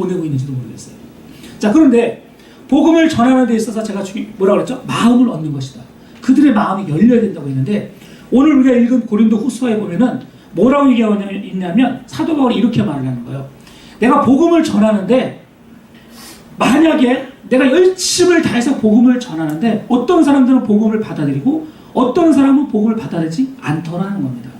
보내고 있는지도 모르겠어요. 자, 그런데 복음을 전하는 데 있어서 제가 뭐라고 그랬죠? 마음을 얻는 것이다. 그들의 마음이 열려야 된다고 했는데, 오늘 우리가 읽은 고린도 후서에 보면은 뭐라고 얘기하고 있냐면 사도 바울이 이렇게 말을 하는 거예요. 내가 복음을 전하는데, 만약에 내가 열심을 다해서 복음을 전하는데 어떤 사람들은 복음을 받아들이고 어떤 사람은 복음을 받아들이지 않더라는 겁니다.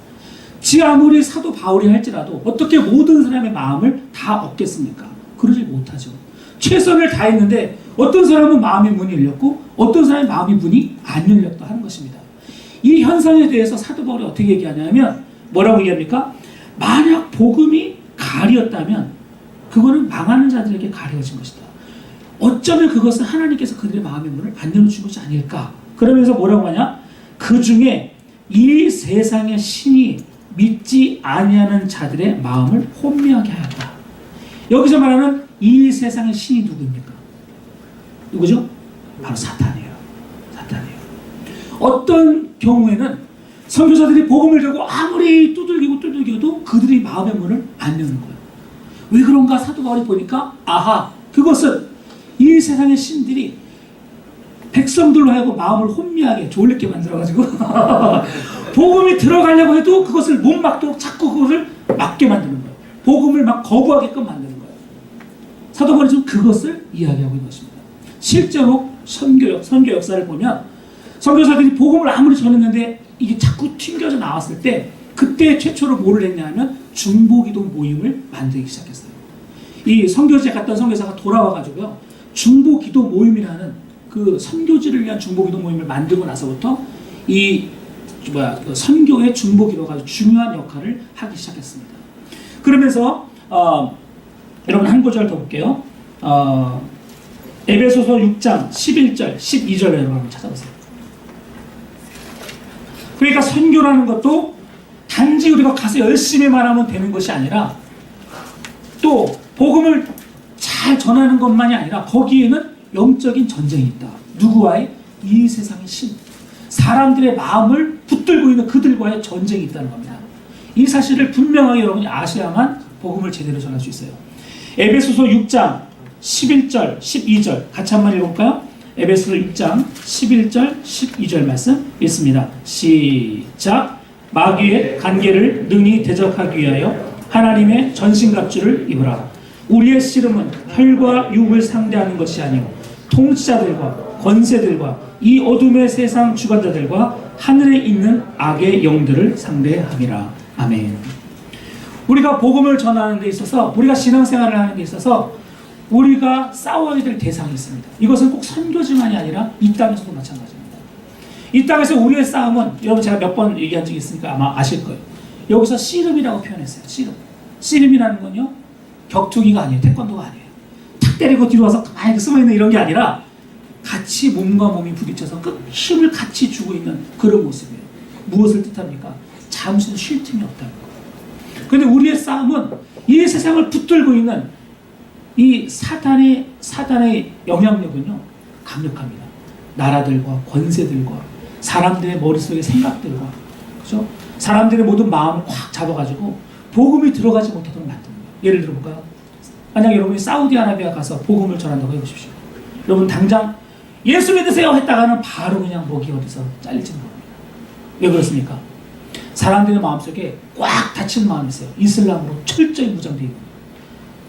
지 아무리 사도 바울이 할지라도 어떻게 모든 사람의 마음을 다 얻겠습니까? 그러지 못하죠. 최선을 다했는데 어떤 사람은 마음의 문이 열렸고 어떤 사람의 마음의 문이 안 열렸다 하는 것입니다. 이 현상에 대해서 사도 바울이 어떻게 얘기하냐면 뭐라고 얘기합니까? 만약 복음이 가리었다면 그거는 망하는 자들에게 가려진 것이다. 어쩌면 그것은 하나님께서 그들의 마음의 문을 안 열어준 것이 아닐까. 그러면서 뭐라고 하냐? 그 중에 이 세상의 신이 믿지 아니하는 자들의 마음을 혼미하게 하였다. 여기서 말하는 이 세상의 신이 누구입니까? 누구죠? 바로 사탄이에요. 사탄이에요. 어떤 경우에는 선교사들이 복음을 들고 아무리 두들겨도 그들의 마음의 문을 안 여는 거예요. 왜 그런가? 사도 바울이 보니까 아하, 그것은 이 세상의 신들이 백성들로 하여금 마음을 혼미하게 졸리게 만들어가지고 복음이 들어가려고 해도 그것을 못 막도록 자꾸 그것을 막게 만드는 거예요. 복음을 막 거부하게끔 만드는 거예요. 사도 바울이 지금 그것을 이야기하고 있는 것입니다. 실제로 선교 역사를 보면 선교사들이 복음을 아무리 전했는데 이게 자꾸 튕겨져 나왔을 때 그때 최초로 뭐를 했냐면 중보기도 모임을 만들기 시작했어요. 이 선교지에 갔던 선교사가 돌아와가지고요. 중보기도 모임이라는 그 선교지를 위한 중보기도 모임을 만들고 나서부터 그 선교의 중보기도가 아주 중요한 역할을 하기 시작했습니다. 그러면서 여러분 한 구절 더 볼게요. 에베소서 6장 11절 12절을 여러분 한번 찾아보세요. 그러니까 선교라는 것도 단지 우리가 가서 열심히만 하면 되는 것이 아니라 또 복음을 잘 전하는 것만이 아니라 거기에는 영적인 전쟁이 있다. 누구와의? 이 세상의 신. 사람들의 마음을 붙들고 있는 그들과의 전쟁이 있다는 겁니다. 이 사실을 분명하게 여러분이 아셔야만 복음을 제대로 전할 수 있어요. 에베소서 6장 11절 12절 같이 한번 읽어볼까요? 에베소서 6장 11절 12절 말씀 읽습니다. 시작. 마귀의 관계를 능히 대적하기 위하여 하나님의 전신갑주를 입으라. 우리의 씨름은 혈과 육을 상대하는 것이 아니요 통치자들과 권세들과 이 어둠의 세상 주관자들과 하늘에 있는 악의 영들을 상대함이라. 아멘. 우리가 복음을 전하는 데 있어서, 우리가 신앙생활을 하는 데 있어서 우리가 싸워야 될 대상이 있습니다. 이것은 꼭 선교지만이 아니라 이 땅에서도 마찬가지입니다. 이 땅에서 우리의 싸움은, 여러분 제가 몇 번 얘기한 적이 있으니까 아마 아실 거예요. 여기서 씨름이라고 표현했어요. 씨름. 씨름이라는 건요, 격투기가 아니에요. 태권도가 아니에요. 탁 때리고 뒤로 와서 가만히 숨어있는 이런 게 아니라 같이 몸과 몸이 부딪혀서 그 힘을 같이 주고 있는 그런 모습이에요. 무엇을 뜻합니까? 잠시도 쉴 틈이 없다는 거예요. 그런데 우리의 싸움은 이 세상을 붙들고 있는 이 사단의 영향력은요, 강력합니다. 나라들과 권세들과 사람들의 머릿속의 생각들과, 그죠? 사람들의 모든 마음을 꽉 잡아가지고 복음이 들어가지 못하도록 만듭니다. 예를 들어볼까요? 만약 여러분이 사우디아라비아 가서 복음을 전한다고 해보십시오. 여러분 당장 예수 믿으세요 했다가는 바로 그냥 목이 어디서 잘리지는 겁니다. 왜 그렇습니까? 사람들의 마음속에 꽉 닫힌 마음이 있어요. 이슬람으로 철저히 무장되어 있는.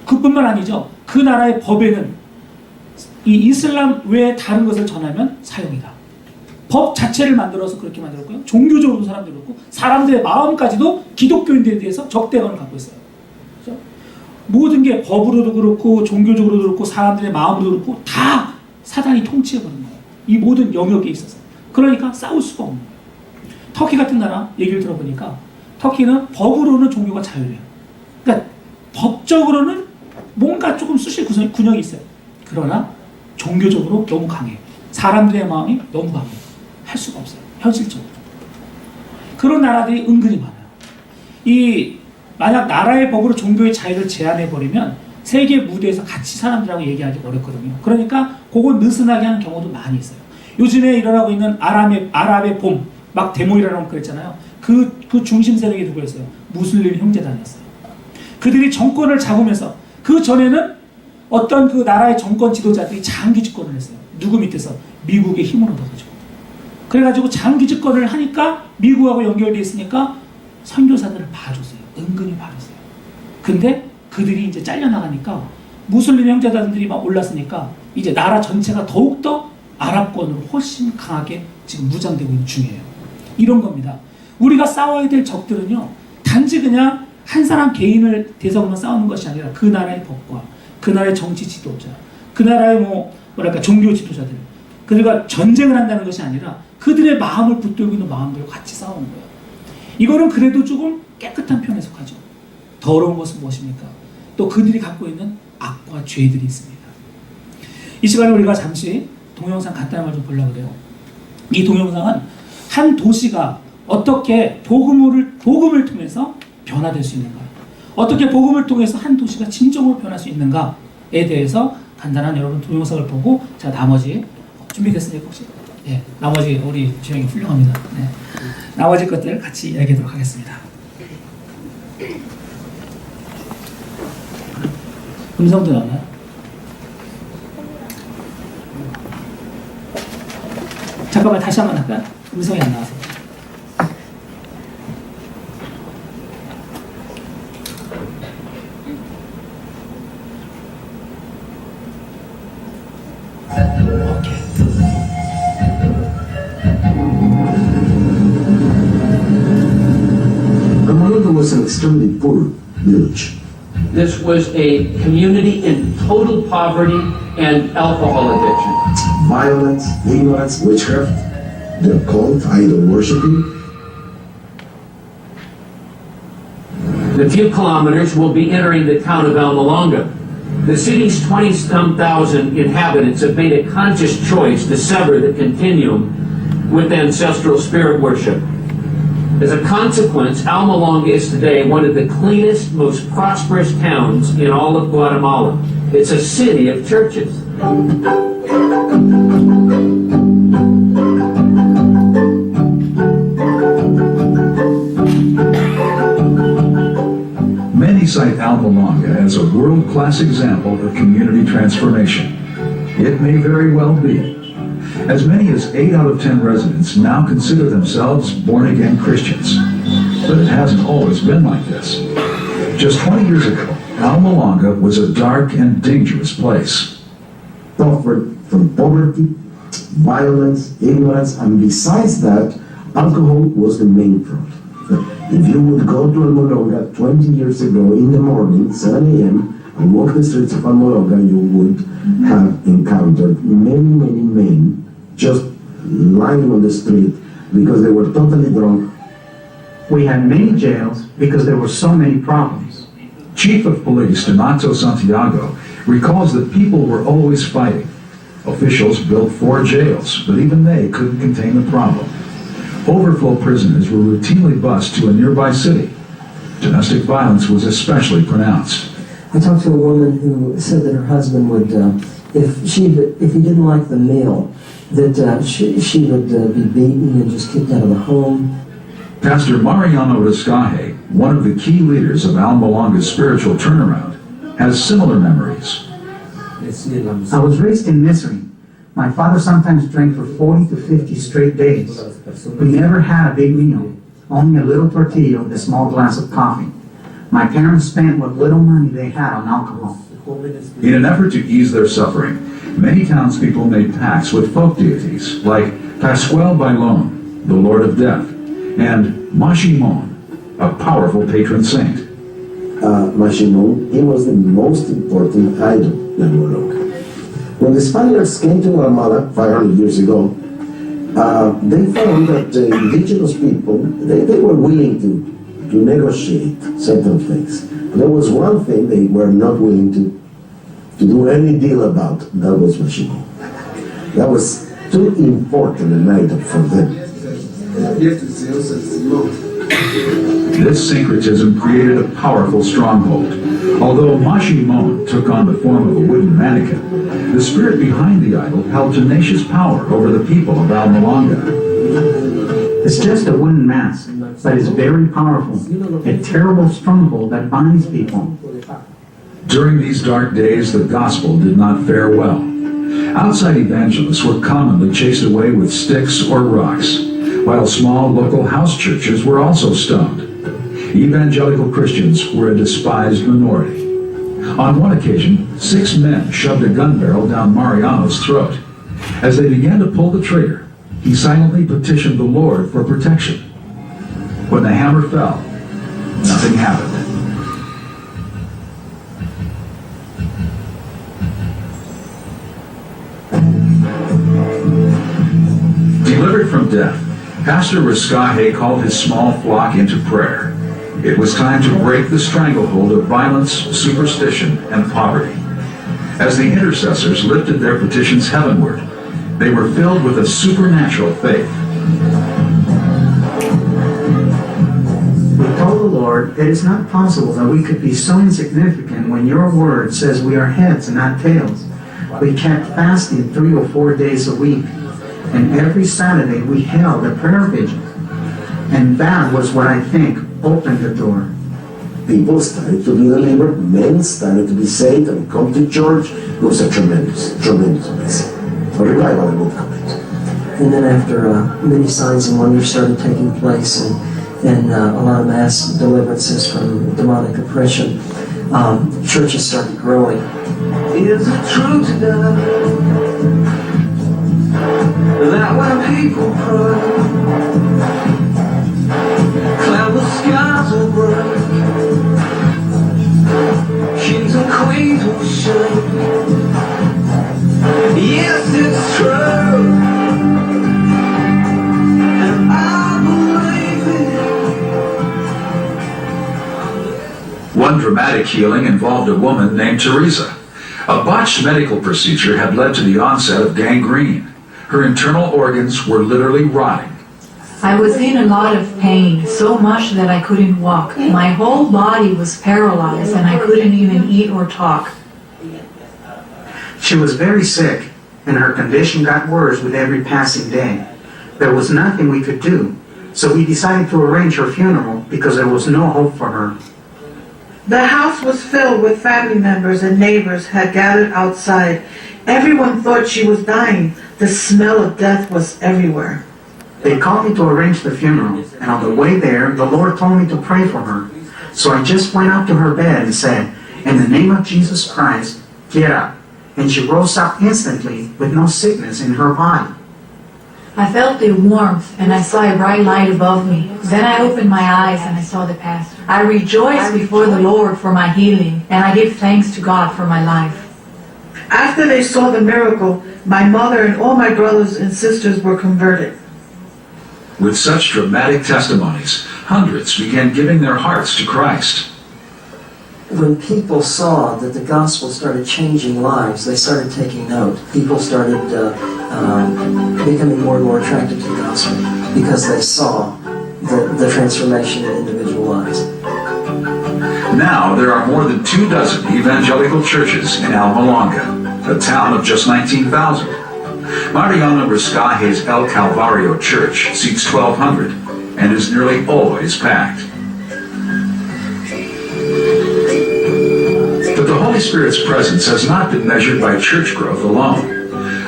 그뿐만 아니죠. 그 나라의 법에는 이 이슬람 외에 다른 것을 전하면 사형이다. 법 자체를 만들어서 그렇게 만들었고요. 종교적으로도 사람들이 그렇고 사람들의 마음까지도 기독교인들에 대해서 적대감을 갖고 있어요. 그렇죠? 모든 게 법으로도 그렇고 종교적으로도 그렇고 사람들의 마음으로도 그렇고 다 사단이 통치해버린 거예요. 이 모든 영역에 있어서. 그러니까 싸울 수가 없는 거예요. 터키 같은 나라 얘기를 들어보니까 터키는 법으로는 종교가 자유해요. 그러니까 법적으로는 뭔가 조금 쑤실 군역이 있어요. 그러나 종교적으로 너무 강해요. 사람들의 마음이 너무 강해요. 할 수가 없어요. 현실적으로. 그런 나라들이 은근히 많아요. 만약 나라의 법으로 종교의 자유를 제한해버리면 세계 무대에서 같이 사람들하고 얘기하기 어렵거든요. 그러니까 그거 느슨하게 하는 경우도 많이 있어요. 요즘에 일어나고 있는 아랍의 봄, 막 데모 일어나고 그랬잖아요. 그 중심 세력이 누구였어요? 무슬림 형제단이었어요. 그들이 정권을 잡으면서 그 전에는 어떤 그 나라의 정권 지도자들이 장기 집권을 했어요. 누구 밑에서? 미국의 힘을 얻어가지고. 그래가지고 장기 집권을 하니까 미국하고 연결되어 있으니까 선교사들을 봐줬어요. 은근히 봐줬어요. 근데 그들이 이제 잘려나가니까 무슬림 형제자들이 막 올랐으니까 이제 나라 전체가 더욱더 아랍권으로 훨씬 강하게 지금 무장되고 있는 중이에요. 이런 겁니다. 우리가 싸워야 될 적들은요, 단지 그냥 한 사람 개인을 대상으로 싸우는 것이 아니라 그 나라의 법과 그 나라의 정치 지도자, 그 나라의 뭐랄까 종교 지도자들, 그들과 전쟁을 한다는 것이 아니라 그들의 마음을 붙들고 있는 마음들과 같이 싸우는 거예요. 이거는 그래도 조금 깨끗한 편에 속하죠. 더러운 것은 무엇입니까? 또 그들이 갖고 있는 악과 죄들이 있습니다. 이 시간에 우리가 잠시 동영상 간단한 걸 좀 보려고 해요. 이 동영상은 한 도시가 어떻게 복음을 통해서 변화될 수 있는가, 어떻게 복음을 통해서 한 도시가 진정으로 변할 수 있는가에 대해서 간단한 여러분 동영상을 보고, 자 나머지 준비됐습니까 혹시? 예, 나머지 우리 주영이 훌륭합니다. 네. 나머지 것들 같이 이야기하도록 하겠습니다. 음성도 나오나요? 잠깐만 다시 한번 할까요? 음성이 안 나와서. Amalanga was an extremely poor village. This was a community in total poverty and alcohol addiction. Violence, ignorance, witchcraft, the occult, idol worshipping. In a few kilometers, we'll be entering the town of Almalonga. The city's 20-some thousand inhabitants have made a conscious choice to sever the continuum with ancestral spirit worship. As a consequence, Almalonga is today one of the cleanest, most prosperous towns in all of Guatemala. It's a city of churches. Many cite Almalonga as a world-class example of community transformation. It may very well be. As many as 8 out of 10 residents now consider themselves born-again Christians. But it hasn't always been like this. Just 20 years ago, Almalonga was a dark and dangerous place. Suffered from poverty, violence, ignorance, and besides that, alcohol was the main problem. If you would go to Almalonga 20 years ago in the morning, 7 a.m., and walk the streets of Almalonga, you would have encountered many men just lying on the street because they were totally drunk. We had many jails because there were so many problems. Chief of Police Donato Santiago recalls that people were always fighting. Officials built 4 jails, but even they couldn't contain the problem. Overflow prisoners were routinely bused to a nearby city. Domestic violence was especially pronounced. I talked to a woman who said that her husband would, if he didn't like the meal, that she would be beaten and just kicked out of the home. Pastor Mariano Riscaje, one of the key leaders of Almalonga's spiritual turnaround, has similar memories. I was raised in misery. My father sometimes drank for 40 to 50 straight days. We never had a big meal, only a little tortilla with a small glass of coffee. My parents spent what little money they had on alcohol. In an effort to ease their suffering, many townspeople made pacts with folk deities like Pascual Bailon, the Lord of Death, and Mashimon, a powerful patron saint. Mashimon, he was the most important idol in Almalonga. When the Spaniards came to Guatemala 500 years ago, they found that the indigenous people, they were willing to negotiate certain things. There was one thing they were not willing to do any deal about, that was Mashimon. That was too important an item for them. This syncretism created a powerful stronghold. Although Mashimon took on the form of a wooden mannequin, the spirit behind the idol held tenacious power over the people of Almalonga. It's just a wooden mask, but it's very powerful, a terrible stronghold that binds people. During these dark days, the gospel did not fare well. Outside evangelists were commonly chased away with sticks or rocks, while small local house churches were also stoned. Evangelical Christians were a despised minority. On one occasion, 6 men shoved a gun barrel down Mariano's throat. As they began to pull the trigger, he silently petitioned the Lord for protection. When the hammer fell, nothing happened. Delivered from death, Pastor Riscaje called his small flock into prayer. It was time to break the stranglehold of violence, superstition, and poverty. As the intercessors lifted their petitions heavenward, they were filled with a supernatural faith. We told the Lord, it is not possible that we could be so insignificant when your word says we are heads and not tails. We kept fasting 3 or 4 days a week, and every Saturday we held a prayer vigil. And that was what I think opened the door. People started to be delivered, men started to be saved and come to church. It was a tremendous blessing. A revival would come in. And then after many signs and wonders started taking place and a lot of mass deliverances from demonic oppression, churches started growing. Is it true today that when people pray, cloud the skies will break, kings and queens will shake? Yes, it's true, and I believe it. One dramatic healing involved a woman named Teresa. A botched medical procedure had led to the onset of gangrene. Her internal organs were literally rotting. I was in a lot of pain, so much that I couldn't walk. My whole body was paralyzed and I couldn't even eat or talk. She was very sick, and her condition got worse with every passing day. There was nothing we could do, so we decided to arrange her funeral because there was no hope for her. The house was filled with family members and neighbors had gathered outside. Everyone thought she was dying. The smell of death was everywhere. They called me to arrange the funeral, and on the way there, the Lord told me to pray for her. So I just went up to her bed and said, "In the name of Jesus Christ, get up." And she rose up instantly with no sickness in her body. I felt the warmth and I saw a bright light above me. Then I opened my eyes and I saw the pastor. I rejoiced before the Lord for my healing, and I give thanks to God for my life. After they saw the miracle, my mother and all my brothers and sisters were converted. With such dramatic testimonies, hundreds began giving their hearts to Christ. When people saw that the gospel started changing lives, they started taking note. People started becoming more and more attracted to the gospel because they saw the transformation in individual lives. Now there are more than 24 evangelical churches in Almalonga, a town of just 19,000. Mariano Riscaje's El Calvario Church seats 1,200 and is nearly always packed. But the Holy Spirit's presence has not been measured by church growth alone.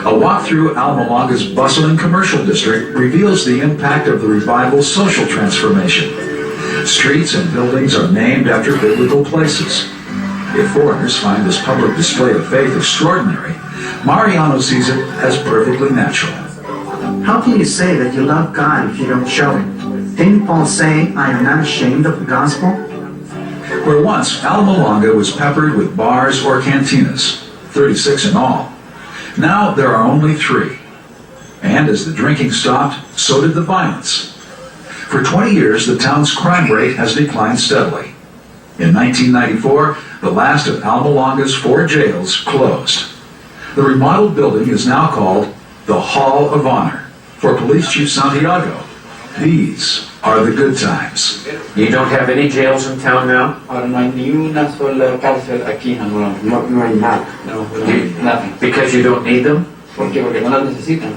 A walk through Almalonga's bustling commercial district reveals the impact of the revival's social transformation. Streets and buildings are named after biblical places. If foreigners find this public display of faith extraordinary, Mariano sees it as perfectly natural. How can you say that you love God if you don't show it? Didn't Paul say, "I am not ashamed of the gospel"? Where once Almalonga was peppered with bars or cantinas, 36 in all, now there are only 3. And as the drinking stopped, so did the violence. For 20 years, the town's crime rate has declined steadily. In 1994, the last of Almalonga's 4 jails closed. The remodeled building is now called the Hall of Honor. For Police Chief Santiago, these are the good times. You don't have any jails in town now? Ahora no hay ni una sola cárcel aquí en Almalonga. No hay nada. No, nothing. Because you don't need them? ¿Por qué? Porque no las necesitan.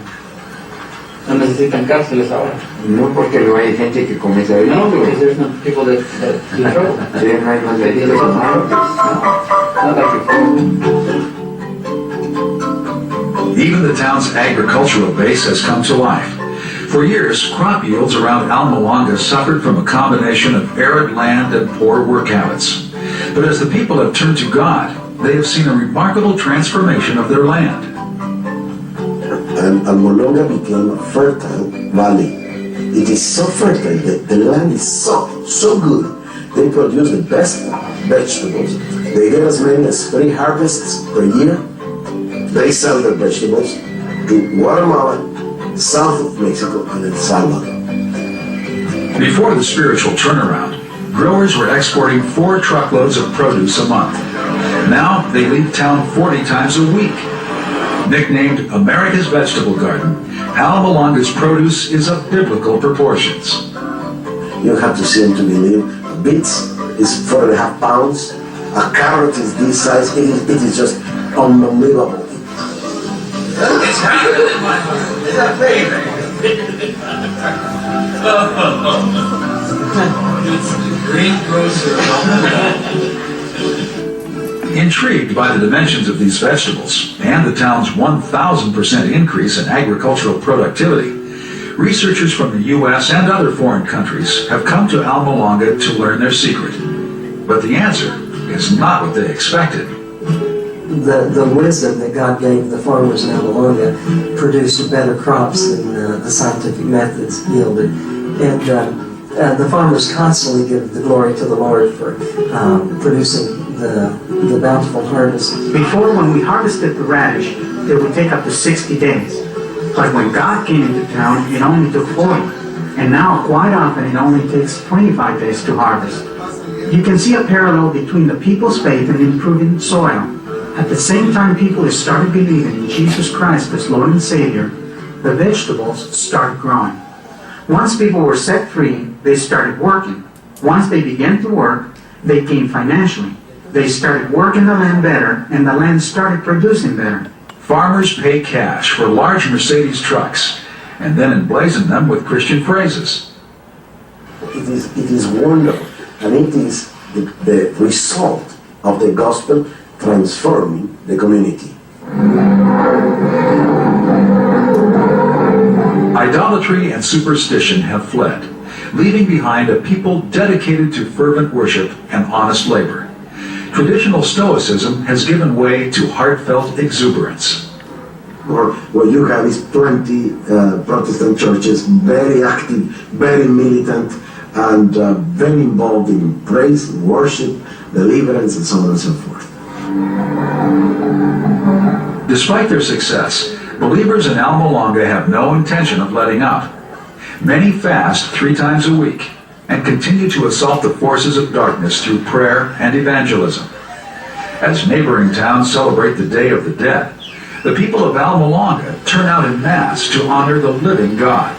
No necesitan cárceles ahora. No porque no hay gente que cometa No, delitos. because there's no people that do trouble. Sí, no hay más It delitos. doesn't happen. Not like before. Even the town's agricultural base has come to life. For years, crop yields around Almalonga suffered from a combination of arid land and poor work habits. But as the people have turned to God, they have seen a remarkable transformation of their land. And Almalonga became a fertile valley. It is so fertile, the land is so good. They produce the best vegetables. They get as many as 3 harvests per year. They sell their vegetables to Guatemala, south of Mexico, and El Salvador. Before the spiritual turnaround, growers were exporting 4 truckloads of produce a month. Now they leave town 40 times a week. Nicknamed America's Vegetable Garden, Almalonga's produce is of biblical proportions. You have to see them to believe. Beets is 4.5 pounds. A carrot is this size. It is just unbelievable. It's happening in my heart. Is that favorite? It's the greengrocer of Intrigued by the dimensions of these vegetables and the town's 1,000% increase in agricultural productivity, researchers from the U.S. and other foreign countries have come to Almalonga to learn their secret. But the answer is not what they expected. The wisdom that God gave the farmers in Almalonga produced better crops than the scientific methods yielded. And the farmers constantly give the glory to the Lord for producing the bountiful harvest. Before, when we harvested the radish, it would take up to 60 days. But when God came into town, it only took 40. And now, quite often, it only takes 25 days to harvest. You can see a parallel between the people's faith and improving soil. At the same time people started believing in Jesus Christ as Lord and Savior, the vegetables started growing. Once people were set free, they started working. Once they began to work, they came financially. They started working the land better, and the land started producing better. Farmers pay cash for large Mercedes trucks and then emblazon them with Christian phrases. It is wonderful, and it is the result of the gospel transforming the community. Idolatry and superstition have fled, leaving behind a people dedicated to fervent worship and honest labor. Traditional Stoicism has given way to heartfelt exuberance. Or what you have is 20 Protestant churches, very active, very militant, and very involved in praise, worship, deliverance, and so on and so forth. Despite their success, believers in Almalonga have no intention of letting up. Many fast 3 times a week and continue to assault the forces of darkness through prayer and evangelism. As neighboring towns celebrate the Day of the Dead, the people of Almalonga turn out en masse to honor the living God.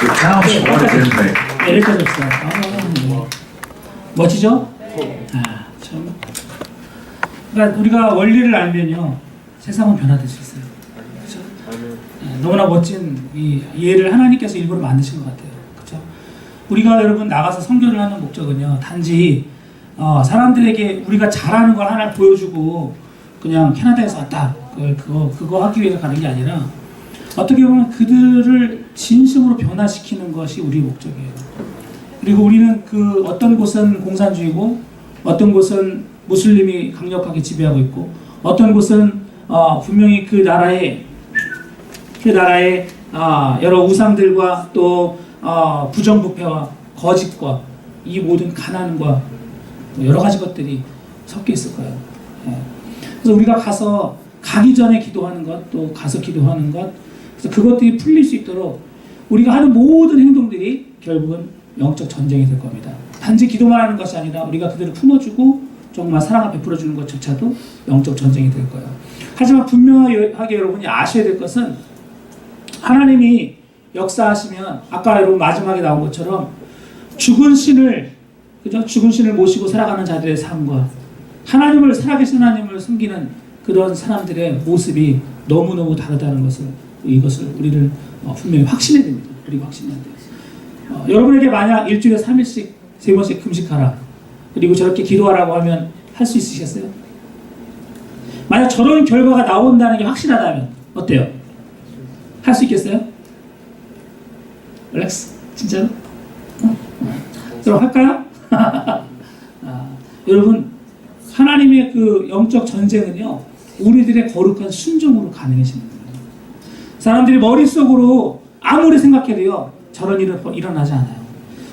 The town's one inmate. 여기까지 없어요. 멋지죠? 참. 그러니까 우리가 원리를 알면요, 세상은 변화될 수 있어요. 그렇죠? 너무나 멋진 이 예를 하나님께서 일부러 만드신 것 같아요. 그렇죠? 우리가 여러분 나가서 선교를 하는 목적은요, 단지 사람들에게 우리가 잘하는 걸 하나 보여주고 그냥 캐나다에서 왔다 그거 하기 위해서 가는 게 아니라 어떻게 보면 그들을 진심으로 변화시키는 것이 우리의 목적이에요. 그리고 우리는 그 어떤 곳은 공산주의고 어떤 곳은 무슬림이 강력하게 지배하고 있고 어떤 곳은 분명히 그 나라의 여러 우상들과 또 부정부패와 거짓과 이 모든 가난과 여러 가지 것들이 섞여 있을 거예요. 그래서 우리가 가기 전에 기도하는 것, 또 가서 기도하는 것, 그래서 그것들이 풀릴 수 있도록 우리가 하는 모든 행동들이 결국은 영적 전쟁이 될 겁니다. 단지 기도만 하는 것이 아니라 우리가 그들을 품어주고 정말 사랑을 베풀어주는 것조차도 영적 전쟁이 될 거예요. 하지만 분명하게 여러분이 아셔야 될 것은 하나님이 역사하시면 아까 여러분 마지막에 나온 것처럼 죽은 신을 그죠? 죽은 신을 모시고 살아가는 자들의 삶과 하나님을 살아계신 하나님을 숨기는 그런 사람들의 모습이 너무너무 다르다는 것을 이것을 우리를 분명히 확신해야 됩니다. 그리고 확신해야 돼요. 여러분에게 만약 일주일에 3일씩 3번씩 금식하라 그리고 저렇게 기도하라고 하면 할 수 있으시겠어요? 만약 저런 결과가 나온다는 게 확신하다면 어때요? 할 수 있겠어요? 릴렉스 진짜로? 그럼 할까요? 여러분 하나님의 그 영적 전쟁은요 우리들의 거룩한 순종으로 가능해지는 거예요. 사람들이 머릿속으로 아무리 생각해도요 저런 일은 일어나지 않아요.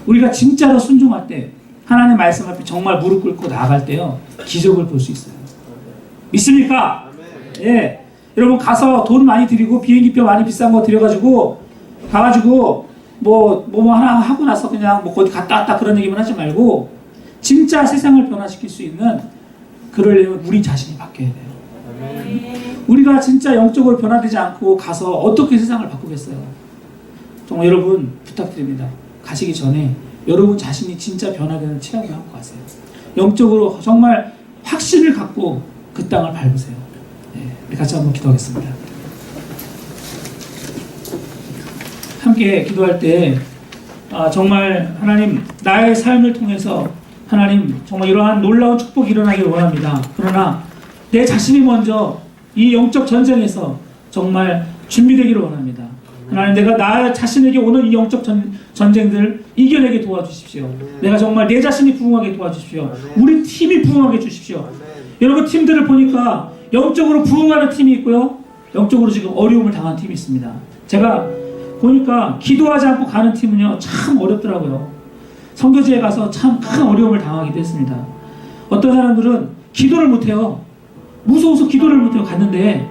우리가 진짜로 순종할 때 하나님 말씀 앞에 정말 무릎 꿇고 나아갈 때요 기적을 볼 수 있어요. 믿습니까? 예. 여러분 가서 돈 많이 들이고 비행기표 많이 비싼 거 들여가지고 가가지고 뭐 하나 하고 나서 그냥 뭐 어디 갔다 왔다 그런 얘기만 하지 말고 진짜 세상을 변화시킬 수 있는 그러려면 우리 자신이 바뀌어야 돼요. 우리가 진짜 영적으로 변화되지 않고 가서 어떻게 세상을 바꾸겠어요? 정말 여러분 부탁드립니다. 가시기 전에 여러분 자신이 진짜 변화되는 체험을 하고 가세요. 영적으로 정말 확신을 갖고 그 땅을 밟으세요. 네, 같이 한번 기도하겠습니다. 함께 기도할 때 정말 하나님 나의 삶을 통해서 하나님 정말 이러한 놀라운 축복이 일어나길 원합니다. 그러나 내 자신이 먼저 이 영적 전쟁에서 정말 준비되기를 원합니다. 하나님 내가 나 자신에게 오는 이 영적 전쟁들 이겨내게 도와주십시오. 내가 정말 내 자신이 부흥하게 도와주십시오. 우리 팀이 부흥하게 해주십시오. 여러분 팀들을 보니까 영적으로 부흥하는 팀이 있고요. 영적으로 지금 어려움을 당한 팀이 있습니다. 제가 보니까 기도하지 않고 가는 팀은요 참 어렵더라고요. 선교지에 가서 참 큰 어려움을 당하기도 했습니다. 어떤 사람들은 기도를 못해요. 무서워서 기도를 못해요. 갔는데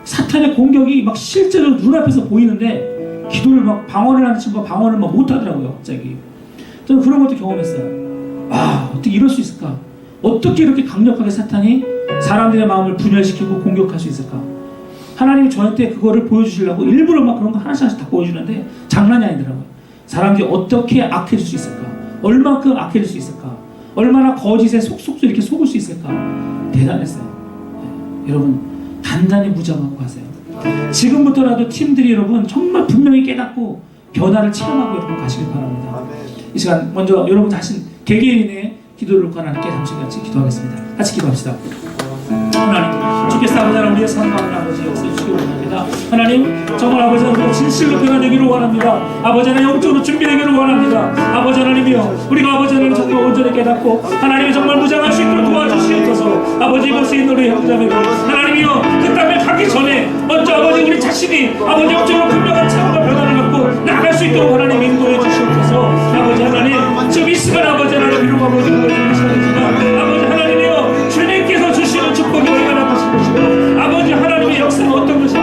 사탄의 공격이 막 실제로 눈앞에서 보이는데 기도를 막 방언을 하는 친구가 방언을 막 못하더라고요. 갑자기 저는 그런 것도 경험했어요. 어떻게 이럴 수 있을까? 어떻게 이렇게 강력하게 사탄이 사람들의 마음을 분열시키고 공격할 수 있을까? 하나님이 저한테 그거를 보여주시려고 일부러 막 그런 거 하나씩 다 보여주는데 장난이 아니더라고요. 사람들이 어떻게 악해질 수 있을까? 얼만큼 악해질 수 있을까? 얼마나 거짓에 속속도 이렇게 속을 수 있을까? 대단했어요. 네, 여러분 단단히 무장하고 가세요. 지금부터라도 팀들이 여러분 정말 분명히 깨닫고 변화를 체험하고 여러분 가시길 바랍니다. 이 시간 먼저 여러분 자신 개개인의 기도를 놓고 하나님께 잠시 같이 기도하겠습니다. 같이 기도합시다. 하나님 주께서 아버지 하나님 우리의 사랑하는 아버지 역사해 주시기 원합니다. 하나님 정말 아버지 하나님 진실로 변화되기를 원합니다. 아버지 하나님 영적으로 준비되기를 원합니다. 아버지 하나님이여 우리가 아버지 하나님 정말 온전히 깨닫고 하나님이 정말 무장할 수 있도록 도와주시옵소서. 아버지 이곳에 있는 우리 형제자매들 하나님이여 그 땅에 가기 전에 먼저 아버지 우리 자신이 아버지 영적으로 분명한 차원과 변화를 갖고 나아갈 수 있도록 하나님 인도해 주시옵소서. 아버지 하나님 지금 이 시간 아버지 하나님 이루고 아버지 보여주는 시간입니다. 아버지 하나님이여 주님께서 주시는 축복이 얼마나 크신 것이고 아버지 하나님의 역사는 어떤 것인지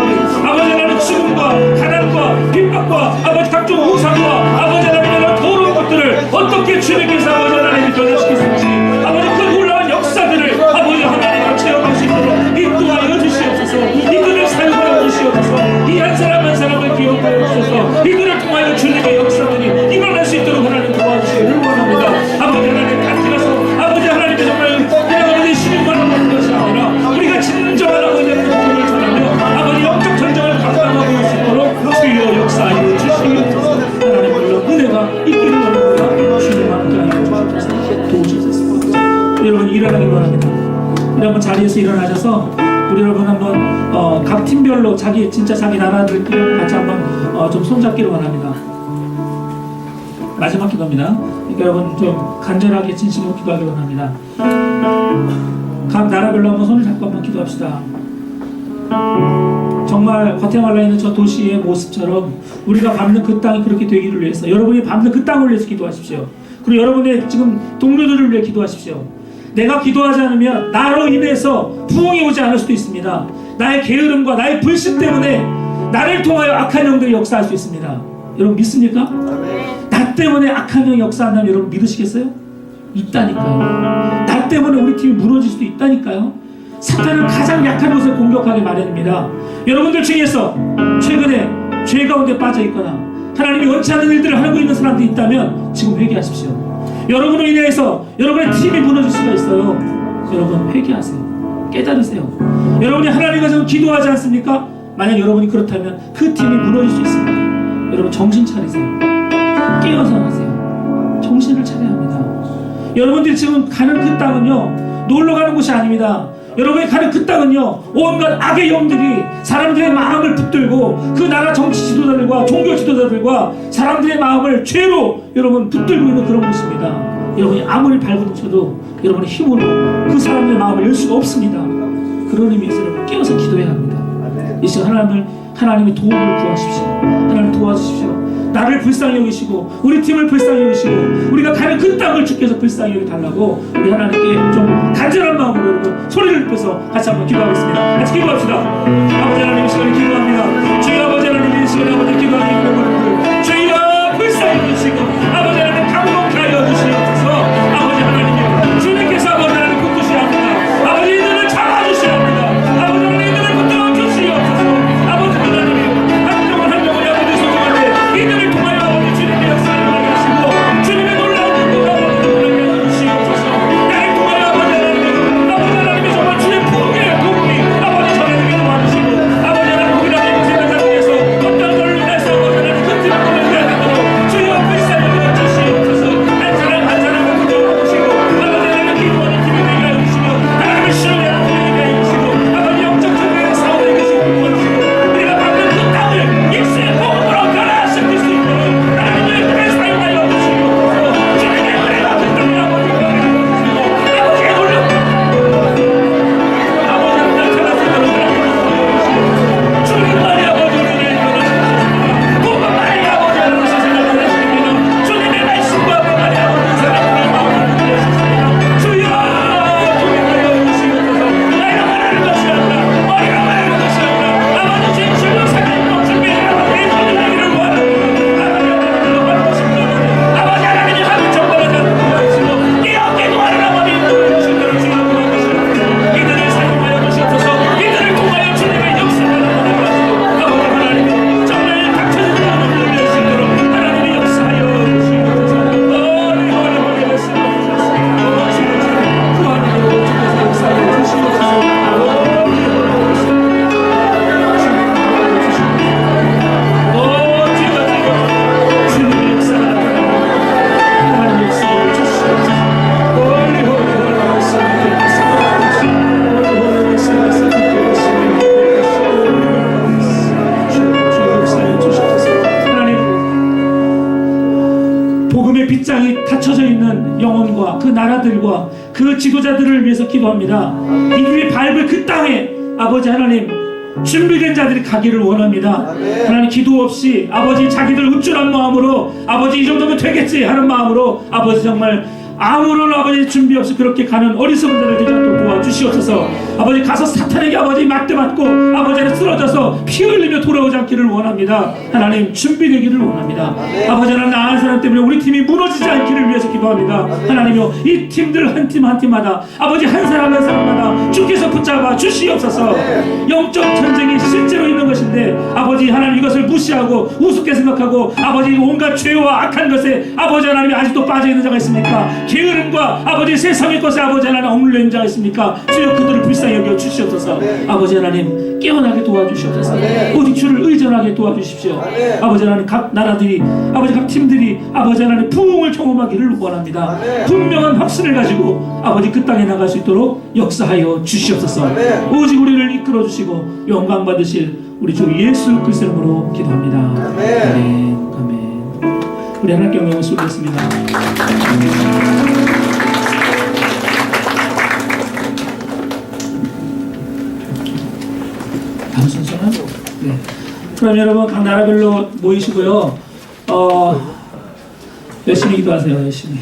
아버지 하나님 죽음과 가난과 핍박과 아버지 각종 우상과 아버지 하나님의 더러운 것들을 어떻게 주님께서 아버지 하나님이 변화시키실지 아버지 그 놀라운 역사들을 아버지 하나님과 체험할 수 있도록 인도하여 주시옵소서. 이들을 사용하여 주시옵소서. 이 한 사람 한 사람을 기억하여 주셔서 이들을 통하여 주님의 역사들이 일어날 수 있도록 하나님 도와주시기를 원합니다. 아버지 하나님 같이 가서 아버지 하나님의 정말 그냥 아버지 신임만을 받는 것이 아니라 우리가 진정한 아버지 하나님의 복음을 전하며 아버지 영적 전쟁을 감당하고 올 수 있도록 주여 역사하여 주시옵소서. 하나님 물론 은혜가 있기를 원합니다. 주님 함께하여 주옵소서. 여러분 일어나기 원합니다. 여러분 자리에서 일어나셔서 우리 여러분 한번 각 팀별로 진짜 자기 나라들끼리 같이 한번 좀 손잡기를 원합니다. 마지막 기도입니다. 그러니까 여러분 좀 간절하게 진심으로 기도하기 원합니다. 각 나라별로 한번 손을 잡고 한번 기도합시다. 정말 과테말라에 있는 저 도시의 모습처럼 우리가 밟는 그 땅이 그렇게 되기를 위해서 여러분이 밟는 그 땅을 위해서 기도하십시오. 그리고 여러분의 지금 동료들을 위해 기도하십시오. 내가 기도하지 않으면 나로 인해서 부흥이 오지 않을 수도 있습니다. 나의 게으름과 나의 불신 때문에 나를 통하여 악한 영들이 역사할 수 있습니다. 여러분 믿습니까? 나 때문에 악한 영이 역사한다면 여러분 믿으시겠어요? 있다니까요. 나 때문에 우리 팀이 무너질 수도 있다니까요. 사탄은 가장 약한 곳을 공격하기 마련입니다. 여러분들 중에서 최근에 죄 가운데 빠져 있거나 하나님이 원치 않는 일들을 하고 있는 사람들이 있다면 지금 회개하십시오. 여러분으로 인해서 여러분의 팀이 무너질 수가 있어요. 여러분 회개하세요. 깨달으세요. 여러분이 하나님과 지금 기도하지 않습니까? 만약 여러분이 그렇다면 그 팀이 무너질 수 있습니다. 여러분 정신 차리세요. 깨어서 하세요. 정신을 차려야 합니다. 여러분들이 지금 가는 그 땅은요, 놀러 가는 곳이 아닙니다. 여러분이 가는 그 땅은요, 온갖 악의 영들이 사람들의 마음을 붙들고 그 나라 정치 지도자들과 종교 지도자들과 사람들의 마음을 죄로 여러분 붙들고 있는 그런 곳입니다. 여러분이 아무리 발부딪혀도 여러분의 힘으로 그 사람들의 마음을 열 수가 없습니다. 그런 의미에서 여러분 깨어서 기도해야 합니다. 이 시간 하나님의 도움을 구하십시오. 하나님 도와주십시오. 나를 불쌍히 여기시고 우리 팀을 불쌍히 여기시고 우리가 가는 그 땅을 주께서 불쌍히 여기달라고 우리 하나님께 좀 간절한 마음으로 여러분 소리를 내서 같이 한번 기도하겠습니다. 같이 기도합시다. 아버지 하나님 이 시간에 기도합니다. 주여 아버지 하나님 이 시간에 아버지 기도하는 여러분들 주여 불쌍히 여기시고 아버지 하나님 감동케 하여 주시옵소서. 아버지 하나님 주님께서 아버지 하나님 붙드셔야 합니다. 아버지 이들을 잡아주셔야 합니다. 아버지 하나님 이들을 붙들어 주시옵소서. 아버지 하나님 한 명을 아버지 소중한데 이들을 통하여 아버지 주님의 역사를 하게 하시고 주님의 놀라운 능력을 아버지 하나님 주시옵소서. 나를 통하여 아버지 하나님이 정말 주의 부흥의 도움이 아버지 전해지게 도와주시고 아버지 하나님 우리나라 이곳에 있는 자들에서 어떤 걸로 인해서 아버지 하나님 그 팀을 보내게 하도록 주여 불쌍히 여겨주시옵소서. 한 사람 한 사람을 붙들어주시고 아버지 하나님 기도하는 팀이 되게 해주시고 하나님을 신뢰하는 팀이 되게 해주시고 아버지 영적 전쟁의 싸움에 계시고 도와주시고 우리가 받는 그 땅을 예수의 복음으로 변화시킬 수 있도록 하나님의 은혜를 사용하여 주시옵소서. 주님의 은혜가 그 땅에 아버지 변화시키시고 아버지의 놀라운 아버지 하나님 찾아주시도록 주님만이 아버지 우리를 변화시키시고 그것만이 아버지 하나님 세상을 변화시킵니다. 주님의 말씀과 그만이 아버지 사람들의 마음을 변화시킵니다. 주여 주님하여 주시옵소서. 나이가 말하는 것이 아니라 머리가 말하는 것이 아니라 아버지 진실로 살아있고 준비하고 예수를 하기를 원합니다. 아버지 하나님이 하늘 정벌하지 않고 도와주시고 이 어깨 도와를 아버지 인도해주시도록 주여 도와주시옵소서. 이들을 사용하여 주시옵소서. 이들을 통하여 주님의 역사를 나타나게 하시고 아버지 하나님 정말 닥쳐진 자를 늘려주시도록 하나님이 역사하여 주시옵소서. 어리 말씀 주셨습니다. 구하는 것 주께서 역사하여 주시옵소서. 주님의 역사를 하나님의 역사를 주시옵소서. 복음의 빗장이 닫혀져 있는 영혼과 그 나라들과 그 지도자들을 위해서 기도합니다. 이들이 밟을 그 땅에 아버지 하나님 준비된 자들이 가기를 원합니다. 하나님 기도 없이 아버지 자기들 우쭐한 마음으로 아버지 이 정도면 되겠지 하는 마음으로 아버지 정말 아무런 아버지 준비 없이 그렇게 가는 어리석은 자를 되지 않도록 도와주시옵소서. 아버지 가서 사탄에게 아버지 맞대맞고 아버지는 쓰러져서 피 흘리며 돌아오지 않기를 원합니다. 하나님 준비되기를 원합니다. 아버지 하나님 나한 사람 때문에 우리 팀이 무너지지 않기를 위해서 기도합니다. 하나님이여 이 팀들 한 팀 한 팀마다 아버지 한 사람 한 사람마다 주께서 붙잡아 주시옵소서. 영적 전쟁이 실제로 있는 것인데 아버지 하나님 이것을 무시하고 우습게 생각하고 아버지 온갖 죄와 악한 것에 아버지 하나님이 아직도 빠져있는 자가 있습니까? 게으름과 아버지 세상의 것에 아버지 하나님 억눌려 있는 자가 있습니까? 주여 그들을 불쌍히 여겨 주시옵소서. 아버지 하나님 깨어나게 도와주시옵소서. 오직 주를 의존하게 도와주십시오. 아버지 하나님 각 나라들이 아버지 각 팀들이 아버지 하나님 부흥을 경험하기를 원합니다. 분명한 확신을 가지고 아버지 그 땅에 나갈 수 있도록 역사하여 주시옵소서. 오직 우리를 이끌어 주시고 영광 받으실 우리 주 예수 그리스도 이름으로 기도합니다. 아멘. 아멘. 우리 하나님께 영광을 쏟겠습니다. 다음 순서는 네. 그럼 여러분 각 나라별로 모이시고요. 열심히 기도하세요. 열심히.